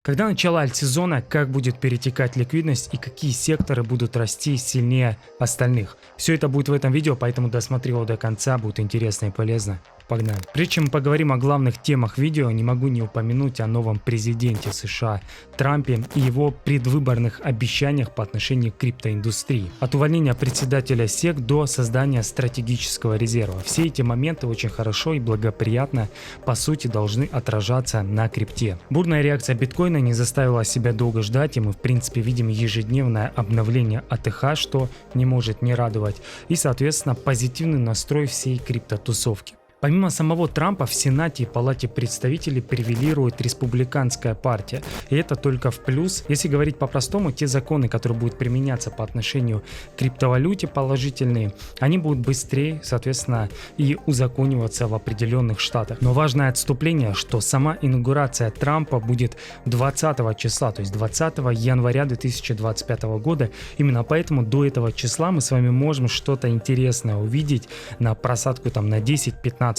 Когда начало альтсезона, как будет перетекать ликвидность и какие секторы будут расти сильнее остальных. Все это будет в этом видео, поэтому досмотри его до конца, будет интересно и полезно. Погнали. Прежде чем мы поговорим о главных темах видео, не могу не упомянуть о новом президенте США Трампе и его предвыборных обещаниях по отношению к криптоиндустрии. От увольнения председателя SEC до создания стратегического резерва. Все эти моменты очень хорошо и благоприятно, по сути, должны отражаться на крипте. Бурная реакция биткоина не заставила себя долго ждать, и мы в принципе видим ежедневное обновление АТХ, что не может не радовать, и соответственно позитивный настрой всей криптотусовки. Помимо самого Трампа в Сенате и Палате представителей превалирует республиканская партия, и это только в плюс. Если говорить по-простому, те законы, которые будут применяться по отношению к криптовалюте положительные, они будут быстрее, соответственно, и узакониваться в определенных штатах. Но важное отступление, что сама инаугурация Трампа будет 20 числа, то есть 20 января 2025 года. Именно поэтому до этого числа мы с вами можем что-то интересное увидеть на просадку там на 10-15%.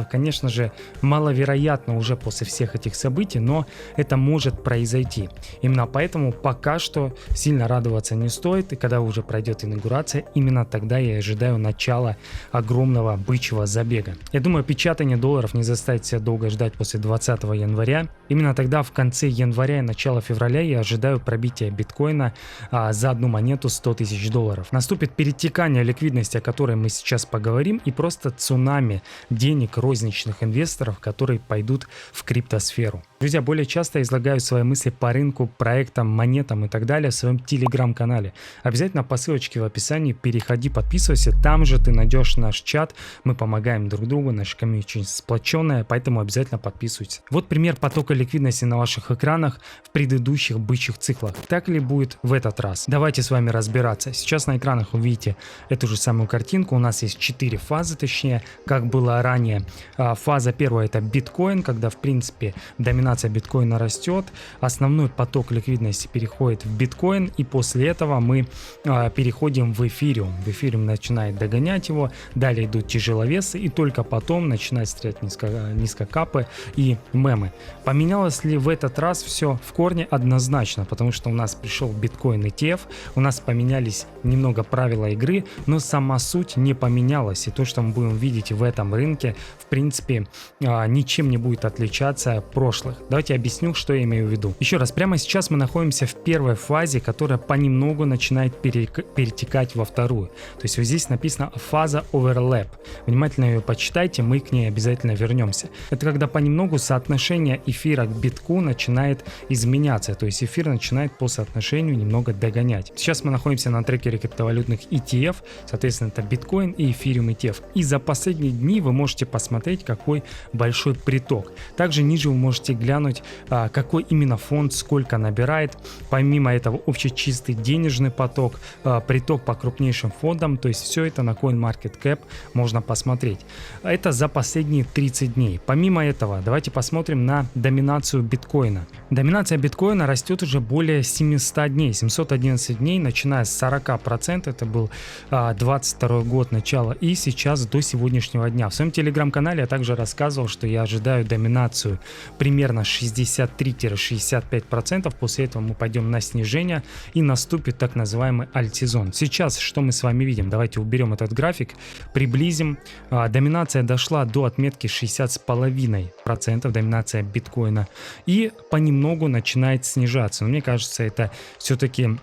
Конечно же, маловероятно уже после всех этих событий, но это может произойти. Именно поэтому пока что сильно радоваться не стоит, и когда уже пройдет инаугурация, именно тогда я ожидаю начала огромного бычьего забега. Я думаю, печатание долларов не заставит себя долго ждать после 20 января. Именно тогда в конце января и начало февраля я ожидаю пробития биткоина за одну монету $100 000. Наступит перетекание ликвидности, о которой мы сейчас поговорим, и просто цунами денег розничных инвесторов, которые пойдут в криптосферу. Друзья, более часто излагаю свои мысли по рынку, проектам, монетам и так далее в своем телеграм-канале. Обязательно по ссылочке в описании переходи, подписывайся, там же ты найдешь наш чат, мы помогаем друг другу, наша комьюнити очень сплоченная, поэтому обязательно подписывайтесь. Вот пример потока ликвидности на ваших экранах в предыдущих бычьих циклах. Так ли будет в этот раз? Давайте с вами разбираться. Сейчас на экранах вы видите эту же самую картинку, у нас есть 4 фазы, точнее, как было ранее. Фаза первая — это биткоин, когда в принципе доминация биткоина растет, основной поток ликвидности переходит в биткоин, и после этого мы переходим в эфириум. Эфириум начинает догонять его, далее идут тяжеловесы, и только потом начинают стрелять низкокапы и мемы. Поменялось ли в этот раз все? В корне однозначно, потому что у нас пришел биткоин ETF, у нас поменялись немного правила игры, но сама суть не поменялась, и то, что мы будем видеть в этом рынке, в принципе, ничем не будет отличаться от прошлых. Давайте объясню, что я имею в виду. Еще раз, прямо сейчас мы находимся в первой фазе, которая понемногу начинает перетекать во вторую. То есть вот здесь написано фаза overlap. Внимательно ее почитайте, мы к ней обязательно вернемся. Это когда понемногу соотношение эфира к битку начинает изменяться, то есть эфир начинает по соотношению немного догонять. Сейчас мы находимся на трекере криптовалютных ETF, соответственно, это биткоин и эфириум ETF. И за последние дни вы можете посмотреть, какой большой приток. Также ниже вы можете глянуть, какой именно фонд сколько набирает. Помимо этого, общий чистый денежный поток, приток по крупнейшим фондам, то есть все это на CoinMarketCap можно посмотреть. Это за последние 30 дней. Помимо этого, давайте посмотрим на доминацию биткоина. Доминация биткоина растет уже более 700 дней, 711 дней, начиная с 40%, это был 22 год начала, и сейчас до сегодняшнего дня. В своем телеграм-канале я также рассказывал, что я ожидаю доминацию примерно 63-65%, после этого мы пойдем на снижение и наступит так называемый альтсезон. Сейчас что мы с вами видим? Давайте уберем этот график, приблизим. Доминация дошла до отметки 60,5%, доминация биткоина, и понемногу начинает снижаться. Но мне кажется, это все-таки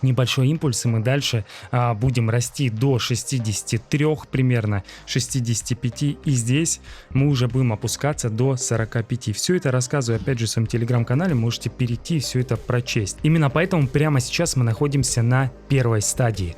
небольшой импульс, и мы дальше будем расти до 63 примерно, 65, и здесь мы уже будем опускаться до 45. Все это рассказываю опять же в своем телеграм-канале, можете перейти и все это прочесть. Именно поэтому прямо сейчас мы находимся на первой стадии,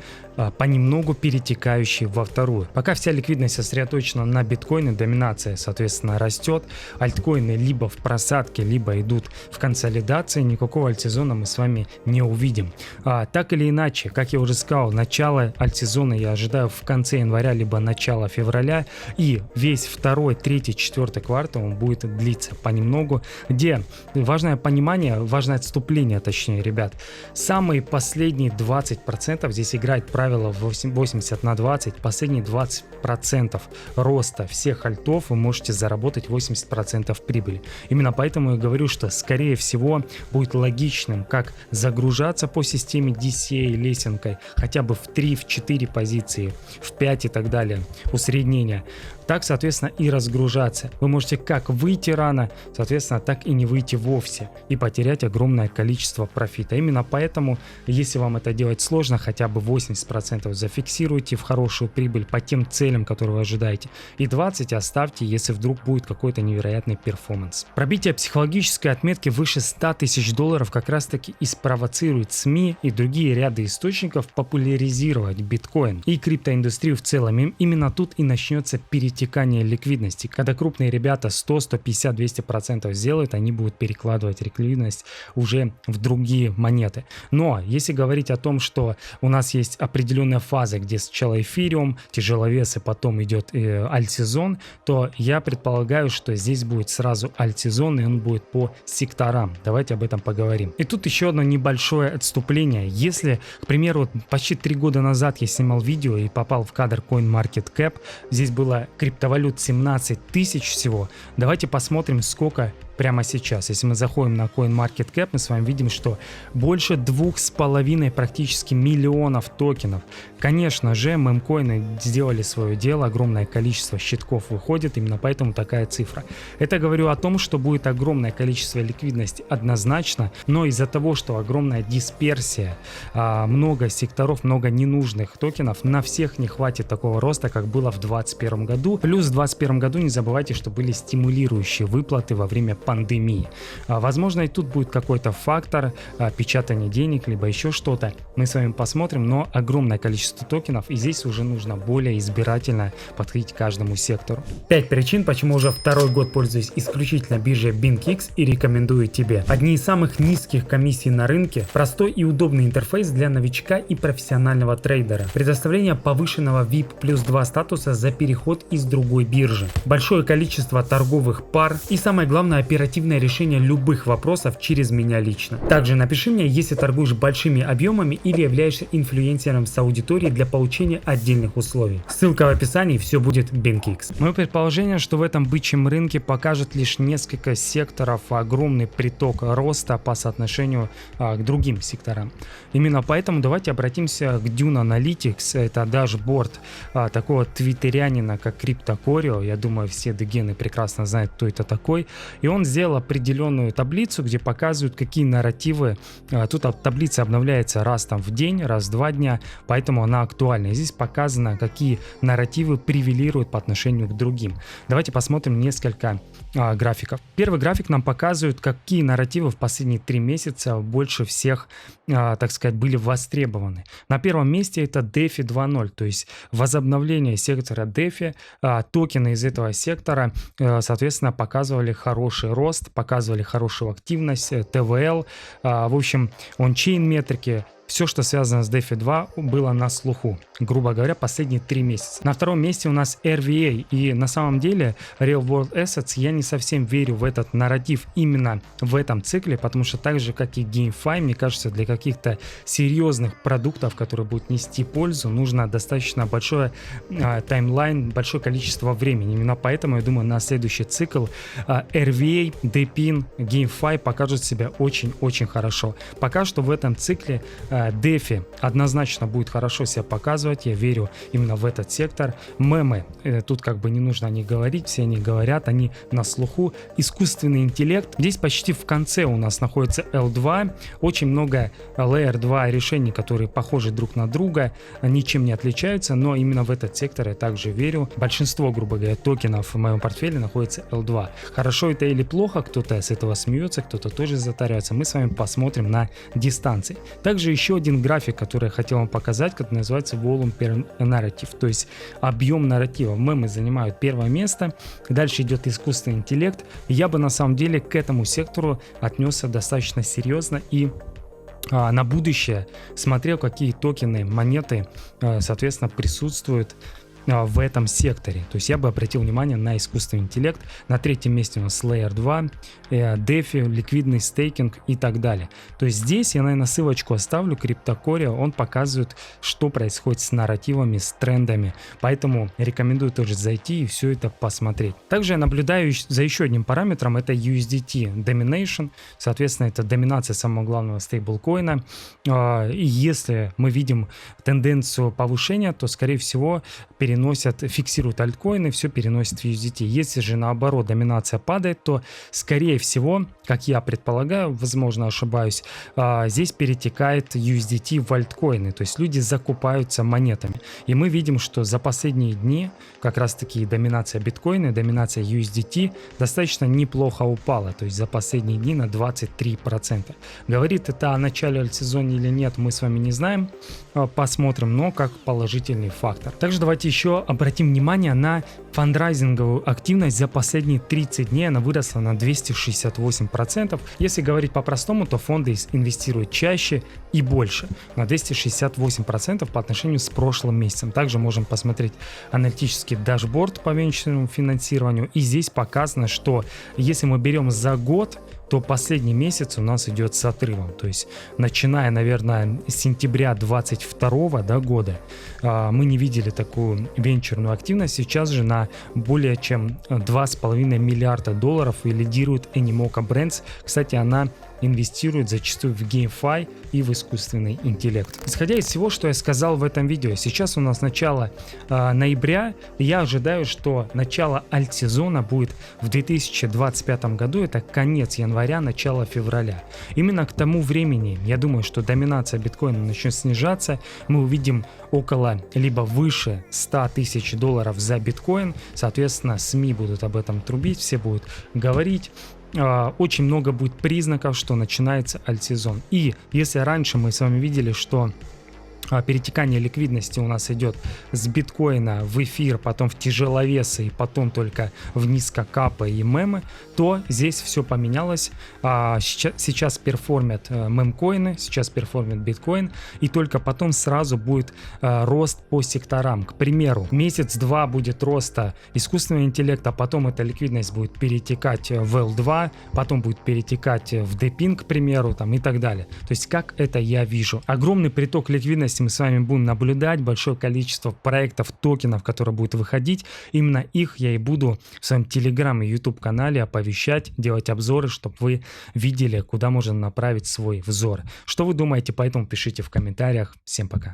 понемногу перетекающей во вторую. Пока вся ликвидность сосредоточена на биткоине, доминация, соответственно, растет. Альткоины либо в просадке, либо идут в консолидации. Никакого альтсезона мы с вами не увидим. Так или иначе, как я уже сказал, начало альтсезона я ожидаю в конце января, либо начало февраля. И весь второй, третий, четвертый квартал он будет длиться понемногу. Где важное понимание, важное отступление, точнее, ребят. Самые последние 20% здесь играет правило правило 80/20, последние 20% роста всех альтов вы можете заработать 80% прибыли. Именно поэтому я говорю, что скорее всего будет логичным как загружаться по системе DCA лесенкой хотя бы в 3-4 позиции, в 5 и так далее, усреднения, так, соответственно, и разгружаться. Вы можете как выйти рано, соответственно, так и не выйти вовсе и потерять огромное количество профита. Именно поэтому, если вам это делать сложно, хотя бы 80% зафиксируйте в хорошую прибыль по тем целям, которые вы ожидаете, и 20% оставьте, если вдруг будет какой-то невероятный перформанс. Пробитие психологической отметки выше $100 000 как раз таки и спровоцирует СМИ и другие ряды источников популяризировать биткоин и криптоиндустрию в целом. Именно тут и начнется перетекание ликвидности. Когда крупные ребята 100, 150, 200% сделают, они будут перекладывать ликвидность уже в другие монеты. Но если говорить о том, что у нас есть определенная фаза, где сначала эфириум, тяжеловесы, потом идет альт-сезон, то я предполагаю, что здесь будет сразу альт-сезон, и он будет по секторам. Давайте об этом поговорим. И тут еще одно небольшое отступление. Если, к примеру, почти 3 года назад я снимал видео и попал в кадр CoinMarketCap, здесь было криптовалют 17 тысяч всего. Давайте посмотрим, сколько прямо сейчас. Если мы заходим на CoinMarketCap, мы с вами видим, что больше 2,5 практически миллионов токенов. Конечно же, мемкоины сделали свое дело, огромное количество щитков выходит, именно поэтому такая цифра. Это говорю о том, что будет огромное количество ликвидности однозначно, но из-за того, что огромная дисперсия, много секторов, много ненужных токенов, на всех не хватит такого роста, как было в 2021 году. Плюс в 2021 году не забывайте, что были стимулирующие выплаты во время пандемии. Возможно, и тут будет какой-то фактор печатания денег, либо еще что-то. Мы с вами посмотрим, но огромное количество токенов, и здесь уже нужно более избирательно подходить к каждому сектору. 5 причин, почему уже второй год пользуюсь исключительно биржей BinkX и рекомендую тебе. Одни из самых низких комиссий на рынке, простой и удобный интерфейс для новичка и профессионального трейдера, предоставление повышенного VIP плюс 2 статуса за переход из другой биржи, большое количество торговых пар и самое главное оперативное решение любых вопросов через меня лично. Также напиши мне, если торгуешь большими объемами или являешься инфлюенсером с аудиторией для получения отдельных условий. Ссылка в описании, все будет BinkX. Мое предположение, что в этом бычьем рынке покажет лишь несколько секторов огромный приток роста по соотношению к другим секторам. Именно поэтому давайте обратимся к Dune Analytics. Это дашборд такого твиттерянина, как CryptoCorio. Я думаю, все дегены прекрасно знают, кто это такой. И он сделал определенную таблицу, где показывают, какие нарративы. Тут таблица обновляется раз там в день, раз в 2 дня, поэтому она актуальна. И здесь показано, какие нарративы превалируют по отношению к другим. Давайте посмотрим несколько графиков. Первый график нам показывает, какие нарративы в последние 3 месяца больше всех, так сказать, были востребованы. На первом месте это DeFi 2.0, то есть возобновление сектора DeFi. Токены из этого сектора, соответственно, показывали хороший рост, показывали хорошую активность, ТВЛ, в общем, ончейн метрики. Все, что связано с DeFi 2, было на слуху, грубо говоря, последние 3 месяца. На втором месте у нас RVA, и на самом деле Real World Assets, я не совсем верю в этот нарратив именно в этом цикле, потому что так же, как и GameFi, мне кажется, для каких-то серьезных продуктов, которые будут нести пользу, нужно достаточно большой таймлайн, большое количество времени. Именно поэтому, я думаю, на следующий цикл RVA, DePIN, GameFi покажут себя очень-очень хорошо. Пока что в этом цикле DeFi однозначно будет хорошо себя показывать, я верю именно в этот сектор. Мемы, тут как бы не нужно о них говорить, все они говорят, они на слуху. Искусственный интеллект, здесь почти в конце у нас находится L2, очень много Layer 2 решений, которые похожи друг на друга, ничем не отличаются, но именно в этот сектор я также верю. Большинство, грубо говоря, токенов в моем портфеле находится L2. Хорошо это или плохо, кто-то с этого смеется, кто-то тоже затаряется, мы с вами посмотрим на дистанции. Также еще один график, который я хотел вам показать, который называется Volume per Narrative, то есть объем нарратива. Мемы занимают первое место, дальше идет искусственный интеллект. Я бы на самом деле к этому сектору отнесся достаточно серьезно и на будущее смотрел, какие токены, монеты, соответственно, присутствуют в этом секторе. То есть я бы обратил внимание на искусственный интеллект. На третьем месте у нас Layer 2, DeFi, ликвидный стейкинг и так далее. То есть здесь я, наверное, ссылочку оставлю, CryptoCore, он показывает, что происходит с нарративами, с трендами. Поэтому рекомендую тоже зайти и все это посмотреть. Также я наблюдаю за еще одним параметром, это USDT Domination. Соответственно, это доминация самого главного стейблкоина. И если мы видим тенденцию повышения, то, скорее всего, фиксируют альткоины, все переносят в USDT. Если же, наоборот, доминация падает, то, скорее всего, как я предполагаю, возможно, ошибаюсь, здесь перетекает USDT в альткоины. То есть люди закупаются монетами. И мы видим, что за последние дни как раз-таки доминация биткоина, доминация USDT достаточно неплохо упала. То есть за последние дни на 23%. Говорит это о начале альтсезона или нет, мы с вами не знаем. Посмотрим, но как положительный фактор. Также давайте еще обратим внимание на фандрайзинговую активность за последние 30 дней. Она выросла на 268%. Если говорить по-простому, то фонды инвестируют чаще и больше. На 268% по отношению с прошлым месяцем. Также можем посмотреть аналитический дашборд по венчурному финансированию. И здесь показано, что если мы берем за год, то последний месяц у нас идет с отрывом. То есть, начиная, наверное, с сентября 2022 года, мы не видели такую венчурную активность. Сейчас же на более чем $2,5 миллиарда и лидирует Animoca Brands. Кстати, она инвестирует зачастую в GameFi и в искусственный интеллект. Исходя из всего, что я сказал в этом видео, сейчас у нас начало ноября, и я ожидаю, что начало альтсезона будет в 2025 году, это конец января, начало февраля. Именно к тому времени, я думаю, что доминация биткоина начнет снижаться, мы увидим около либо выше $100 тысяч за биткоин, соответственно, СМИ будут об этом трубить, все будут говорить. Очень много будет признаков, что начинается альтсезон. И если раньше мы с вами видели, что перетекание ликвидности у нас идет с биткоина в эфир, потом в тяжеловесы и потом только в низкокапы и мемы, то здесь все поменялось. Сейчас перформят мемкоины, сейчас перформят биткоин, и только потом сразу будет рост по секторам. К примеру, месяц-два будет роста искусственного интеллекта, потом эта ликвидность будет перетекать в L2, потом будет перетекать в DePIN, к примеру, там, и так далее. То есть как это я вижу? Огромный приток ликвидности мы с вами будем наблюдать, большое количество проектов, токенов, которые будут выходить. Именно их я и буду в своем Telegram и YouTube канале оповещать, делать обзоры, чтобы вы видели, куда можно направить свой взор. Что вы думаете по этому, пишите в комментариях. Всем пока.